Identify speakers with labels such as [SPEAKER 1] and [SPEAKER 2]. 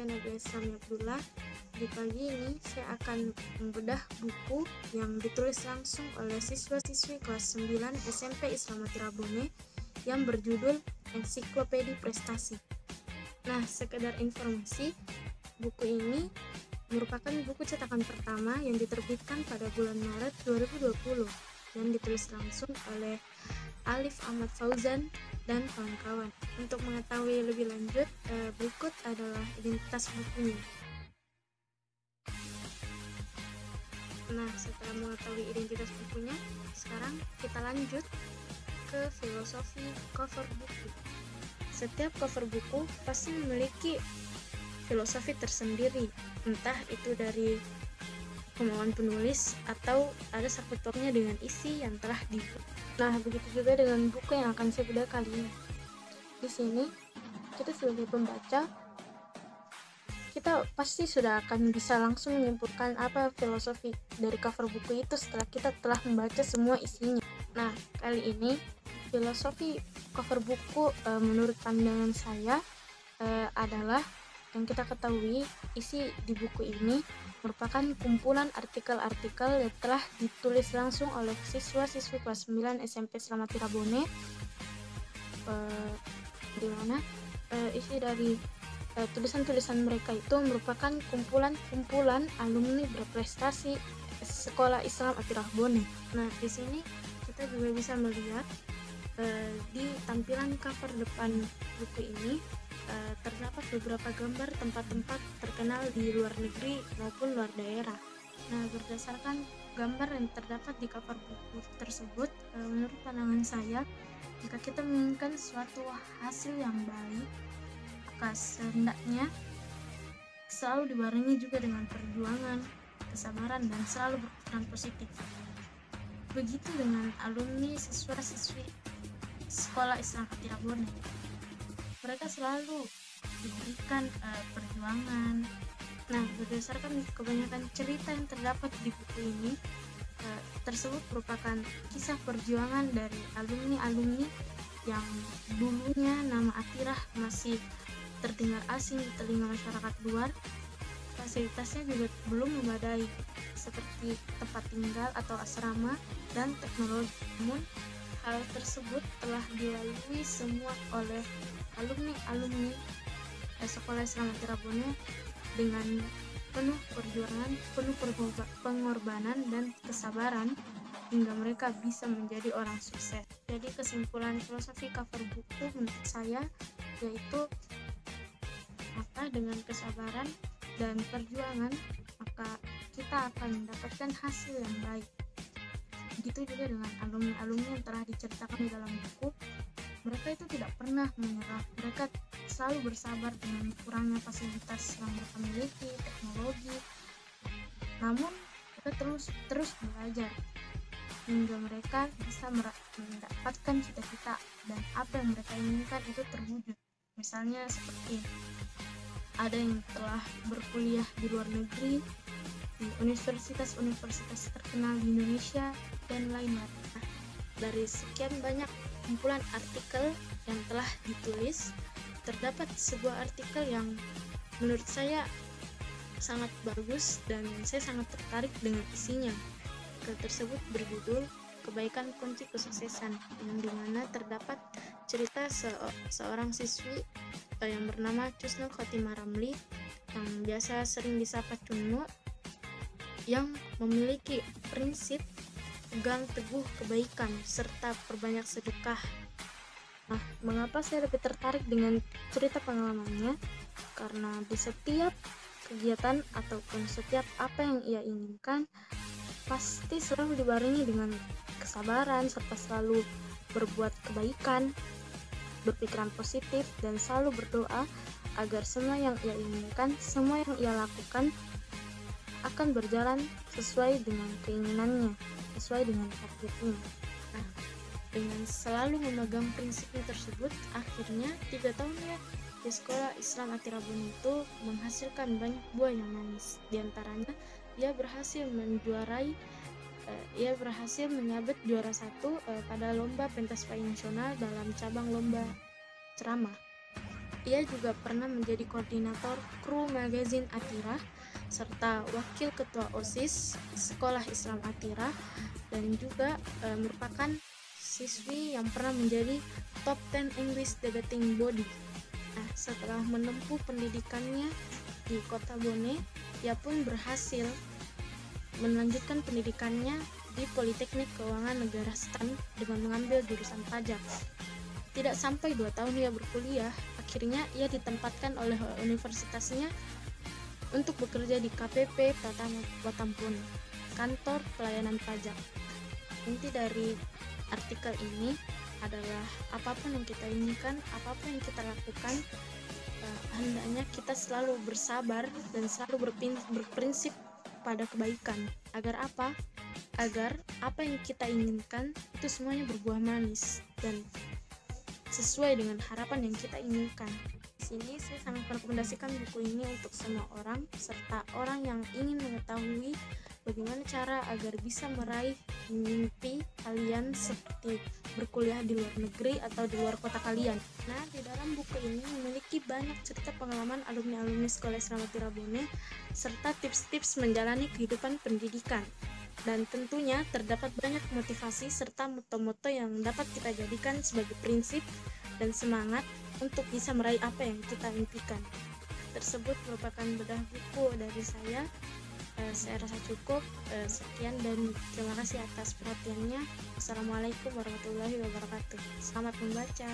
[SPEAKER 1] saya Nadia Islami Abdullah. Di pagi ini saya akan membedah buku yang ditulis langsung oleh siswa-siswi kelas 9 SMP Islam Tirabone yang berjudul Ensiklopedia Prestasi. Nah, sekedar informasi, buku ini merupakan buku cetakan pertama yang diterbitkan pada bulan Maret 2020 dan ditulis langsung oleh Alif Ahmad Fauzan dan kawan-kawan. Untuk mengetahui lebih lanjut, berikut adalah identitas bukunya. Nah, setelah mengetahui identitas bukunya, sekarang kita lanjut ke filosofi cover buku. Setiap cover buku pasti memiliki filosofi tersendiri, entah itu dari kemauan penulis atau ada sangkut pautnya dengan isi yang telah dibuat. Nah, begitu juga dengan buku yang akan saya bedah kali ini. Di sini, kita sebagai pembaca, kita pasti sudah akan bisa langsung menyimpulkan apa filosofi dari cover buku itu setelah kita telah membaca semua isinya. Nah, kali ini filosofi cover buku menurut pandangan saya adalah yang kita ketahui isi di buku ini merupakan kumpulan artikel-artikel yang telah ditulis langsung oleh siswa-siswi kelas 9 SMP Islam Tirabone, di mana isi dari tulisan-tulisan mereka itu merupakan kumpulan-kumpulan alumni berprestasi Sekolah Islam Tirabone. Nah, di sini kita juga bisa melihat di tampilan cover depan buku ini terdapat beberapa gambar tempat-tempat terkenal di luar negeri maupun luar daerah. Nah, berdasarkan gambar yang terdapat di cover buku tersebut, menurut pandangan saya, jika kita menginginkan suatu hasil yang baik, maka hendaknya selalu dibarengi juga dengan perjuangan, kesabaran, dan selalu berpikiran positif. Begitu dengan alumni siswa-siswi Sekolah Islam Tirabone. Mereka selalu diberikan perjuangan. Nah, berdasarkan kebanyakan cerita yang terdapat di buku ini, tersebut merupakan kisah perjuangan dari alumni-alumni yang dulunya nama Atirah masih terdengar asing di telinga masyarakat luar. Fasilitasnya juga belum memadai, seperti tempat tinggal atau asrama dan teknologi. Namun, hal tersebut telah dilalui semua oleh alumni-alumni Sekolah Islam Tirabone dengan penuh perjuangan, penuh pengorbanan dan kesabaran hingga mereka bisa menjadi orang sukses. Jadi kesimpulan filosofi cover buku menurut saya yaitu dengan kesabaran dan perjuangan maka kita akan mendapatkan hasil yang baik. Begitu juga dengan alumni-alumni yang telah diceritakan di dalam buku. Mereka itu tidak pernah menyerah. Mereka selalu bersabar dengan kurangnya fasilitas yang mereka miliki, teknologi. Namun, mereka terus belajar hingga mereka bisa mendapatkan cita-cita dan apa yang mereka inginkan itu terwujud. Misalnya seperti ada yang telah berkuliah di luar negeri, di universitas-universitas terkenal di Indonesia, dan lain-lain. Dari sekian banyak kumpulan artikel yang telah ditulis, terdapat sebuah artikel yang menurut saya sangat bagus dan saya sangat tertarik dengan isinya. Artikel tersebut berjudul Kebaikan Kunci Kesuksesan, yang dimana terdapat cerita seorang siswi yang bernama Cusnul Khotimah Ramli, yang biasa sering disapa Cunnu, yang memiliki prinsip pegang teguh kebaikan serta perbanyak sedekah. Nah, mengapa saya lebih tertarik dengan cerita pengalamannya? Karena di setiap kegiatan ataupun setiap apa yang ia inginkan pasti selalu dibarengi dengan kesabaran serta selalu berbuat kebaikan, berpikiran positif, dan selalu berdoa agar semua yang ia inginkan, semua yang ia lakukan akan berjalan sesuai dengan keinginannya, sesuai dengan targetnya. Nah, dengan selalu memegang prinsipnya tersebut, akhirnya 3 tahunnya di Sekolah Islam Tirabone itu menghasilkan banyak buah yang manis. Di antaranya, ia berhasil menyabet juara 1 pada lomba pentas nasional dalam cabang lomba ceramah. Ia juga pernah menjadi koordinator kru magazin Atira serta wakil ketua OSIS Sekolah Islam Atira, dan juga merupakan siswi yang pernah menjadi top 10 English debating body. Nah, setelah menempuh pendidikannya di Kota Bone, ia pun berhasil melanjutkan pendidikannya di Politeknik Keuangan Negara STAN dengan mengambil jurusan pajak. Tidak sampai 2 tahun ia berkuliah, akhirnya ia ditempatkan oleh universitasnya untuk bekerja di KPP Pratama Watampone, kantor pelayanan pajak. Inti dari artikel ini adalah apapun yang kita inginkan, apapun yang kita lakukan, hendaknya kita selalu bersabar dan selalu berprinsip pada kebaikan. Agar apa? Agar apa yang kita inginkan itu semuanya berbuah manis dan sesuai dengan harapan yang kita inginkan. Di sini saya sangat merekomendasikan buku ini untuk semua orang, serta orang yang ingin mengetahui bagaimana cara agar bisa meraih mimpi kalian seperti berkuliah di luar negeri atau di luar kota kalian. Nah, di dalam buku ini memiliki banyak cerita pengalaman alumni-alumni Sekolah Islam Atira Bone serta tips-tips menjalani kehidupan pendidikan. Dan tentunya terdapat banyak motivasi serta moto-moto yang dapat kita jadikan sebagai prinsip dan semangat untuk bisa meraih apa yang kita impikan. Tersebut merupakan bedah buku dari saya. Saya rasa cukup. Sekian dan terima kasih atas perhatiannya. Wassalamualaikum warahmatullahi wabarakatuh. Selamat membaca.